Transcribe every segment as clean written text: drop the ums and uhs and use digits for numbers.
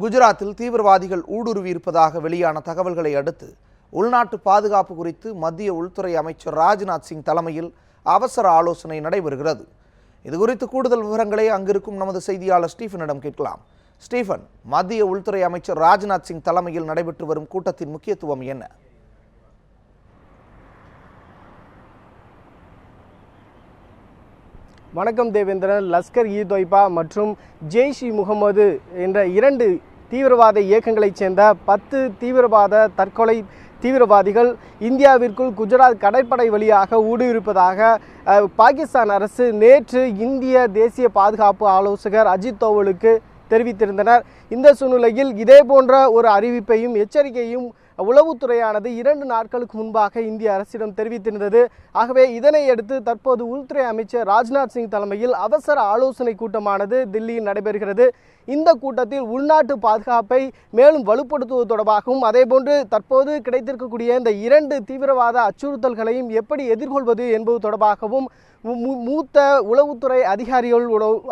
குஜராத்தில் தீவிரவாதிகள் ஊடுருவியிருப்பதாக வெளியான தகவல்களை அடுத்து உள்நாட்டு பாதுகாப்பு குறித்து மத்திய உள்துறை அமைச்சர் ராஜ்நாத் சிங் தலைமையில் அவசர ஆலோசனை நடைபெறுகிறது. இதுகுறித்து கூடுதல் விவரங்களை அங்கிருக்கும் நமது செய்தியாளர் ஸ்டீஃபனிடம் கேட்கலாம். ஸ்டீஃபன், மத்திய உள்துறை அமைச்சர் ராஜ்நாத் சிங் தலைமையில் நடைபெற்று வரும் கூட்டத்தின் முக்கியத்துவம் என்ன? வணக்கம் தேவேந்திரன். லஷ்கர் இ தொய்பா மற்றும் ஜெய்ஷ் இ முகமது என்ற 2 தீவிரவாத இயக்கங்களைச் சேர்ந்த 10 தீவிரவாத தற்கொலை தீவிரவாதிகள் இந்தியாவிற்குள் குஜராத் கடற்படை வழியாக ஊடுருவியிருப்பதாக பாகிஸ்தான் அரசு நேற்று இந்திய தேசிய பாதுகாப்பு ஆலோசகர் அஜித் தோவலுக்கு தெரிவித்திருந்தனர். இந்த சூழ்நிலையில் இதே போன்ற ஒரு அறிவிப்பையும் எச்சரிக்கையும் உளவுத்துறையானது 2 நாட்களுக்கு முன்பாக இந்திய அரசிடம் தெரிவித்திருந்தது. ஆகவே இதனை அடுத்து தற்போது உள்துறை அமைச்சர் ராஜ்நாத் சிங் தலைமையில் அவசர ஆலோசனை கூட்டமானது தில்லியில் நடைபெறுகிறது. இந்த கூட்டத்தில் உள்நாட்டு பாதுகாப்பை மேலும் வலுப்படுத்துவது தொடர்பாகவும் அதேபோன்று தற்போது கிடைத்திருக்கக்கூடிய இந்த 2 தீவிரவாத அச்சுறுத்தல்களையும் எப்படி எதிர்கொள்வது என்பது தொடர்பாகவும் மூத்த உளவுத்துறை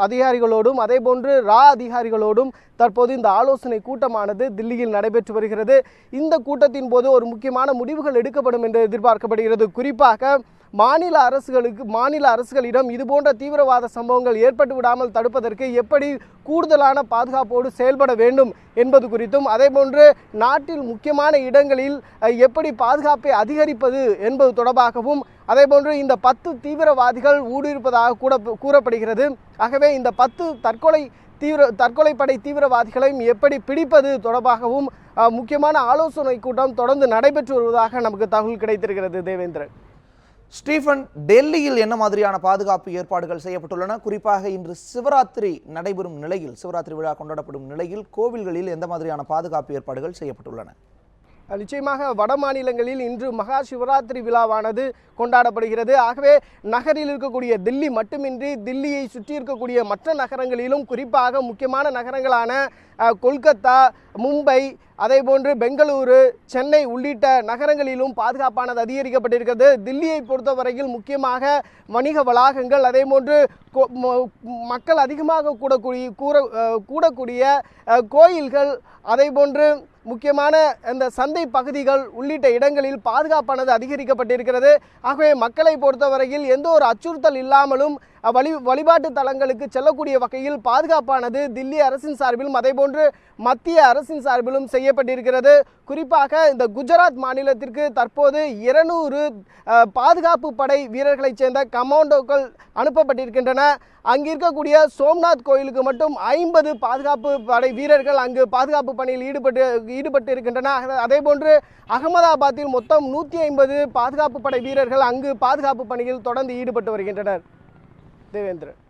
அதிகாரிகளோடும் அதேபோன்று அதிகாரிகளோடும் தற்போது இந்த ஆலோசனை கூட்டமானது தில்லியில் நடைபெற்று வருகிறது. இந்த கூட்டத்தின் போது ஒரு முக்கியமான முடிவுகள் எடுக்கப்படும் என்று எதிர்பார்க்கப்படுகிறது. குறிப்பாக மாநில அரசுகளிடம் இதுபோன்ற தீவிரவாத சம்பவங்கள் ஏற்பட்டு விடாமல் தடுப்பதற்கு எப்படி கூடுதலான பாதுகாப்போடு செயல்பட வேண்டும் என்பது குறித்தும் அதேபோன்று நாட்டில் முக்கியமான இடங்களில் எப்படி பாதுகாப்பை அதிகரிப்பது என்பது தொடர்பாகவும் அதேபோன்று இந்த 10 தீவிரவாதிகள் ஊடுருவியிருப்பதாக கூறப்படுகிறது. ஆகவே இந்த 10 தற்கொலைப்படை தீவிரவாதிகளையும் எப்படி பிடிப்பது தொடர்பாகவும் முக்கியமான ஆலோசனை கூட்டம் தொடர்ந்து நடைபெற்று வருவதாக நமக்கு தகவல் கிடைத்திருக்கிறது. தேவேந்திரன், ஸ்டீஃபன், டெல்லியில் என்ன மாதிரியான பாதுகாப்பு ஏற்பாடுகள் செய்யப்பட்டுள்ளன? குறிப்பாக இன்று சிவராத்திரி நடைபெறும் நிலையில், சிவராத்திரி விழா கொண்டாடப்படும் நிலையில் கோவில்களில் எந்த மாதிரியான பாதுகாப்பு ஏற்பாடுகள் செய்யப்பட்டுள்ளன? நிச்சயமாக வட மாநிலங்களில் இன்று மகா சிவராத்திரி விழாவானது கொண்டாடப்படுகிறது. ஆகவே நகரில் இருக்கக்கூடிய தில்லி மட்டுமின்றி தில்லியை சுற்றி இருக்கக்கூடிய மற்ற நகரங்களிலும் குறிப்பாக முக்கியமான நகரங்களான கொல்கத்தா, மும்பை, அதேபோன்று பெங்களூரு, சென்னை உள்ளிட்ட நகரங்களிலும் பாதுகாப்பானது அதிகரிக்கப்பட்டிருக்கிறது. தில்லியை பொறுத்தவரையில் முக்கியமாக வணிக வளாகங்கள் அதேபோன்று மக்கள் அதிகமாக கூடக்கூடிய கோயில்கள் அதேபோன்று முக்கியமான இந்த சந்தை பகுதிகள் உள்ளிட்ட இடங்களில் பாதுகாப்பானது அதிகரிக்கப்பட்டிருக்கிறது. ஆகவே மக்களை பொறுத்தவரையில் எந்த ஒரு அச்சுறுத்தல் இல்லாமலும் வழிபாட்டு தலங்களுக்கு செல்லக்கூடிய வகையில் பாதுகாப்பானது தில்லி அரசின் சார்பிலும் அதேபோன்று மத்திய அரசின் சார்பிலும் செய்யப்பட்டிருக்கிறது. குறிப்பாக இந்த குஜராத் மாநிலத்திற்கு தற்போது 200 பாதுகாப்பு படை வீரர்களைச் சேர்ந்த கமாண்டோக்கள் அனுப்பப்பட்டிருக்கின்றன. அங்கு இருக்கக்கூடிய சோம்நாத் கோயிலுக்கு மட்டும் 50 பாதுகாப்பு படை வீரர்கள் அங்கு பாதுகாப்பு பணியில் ஈடுபட்டு இருக்கின்றனர். அதேபோன்று அகமதாபாத்தில் மொத்தம் 150 பாதுகாப்பு படை வீரர்கள் அங்கு பாதுகாப்பு பணியில் தொடர்ந்து ஈடுபட்டு வருகின்றனர். தேவேந்திரன்.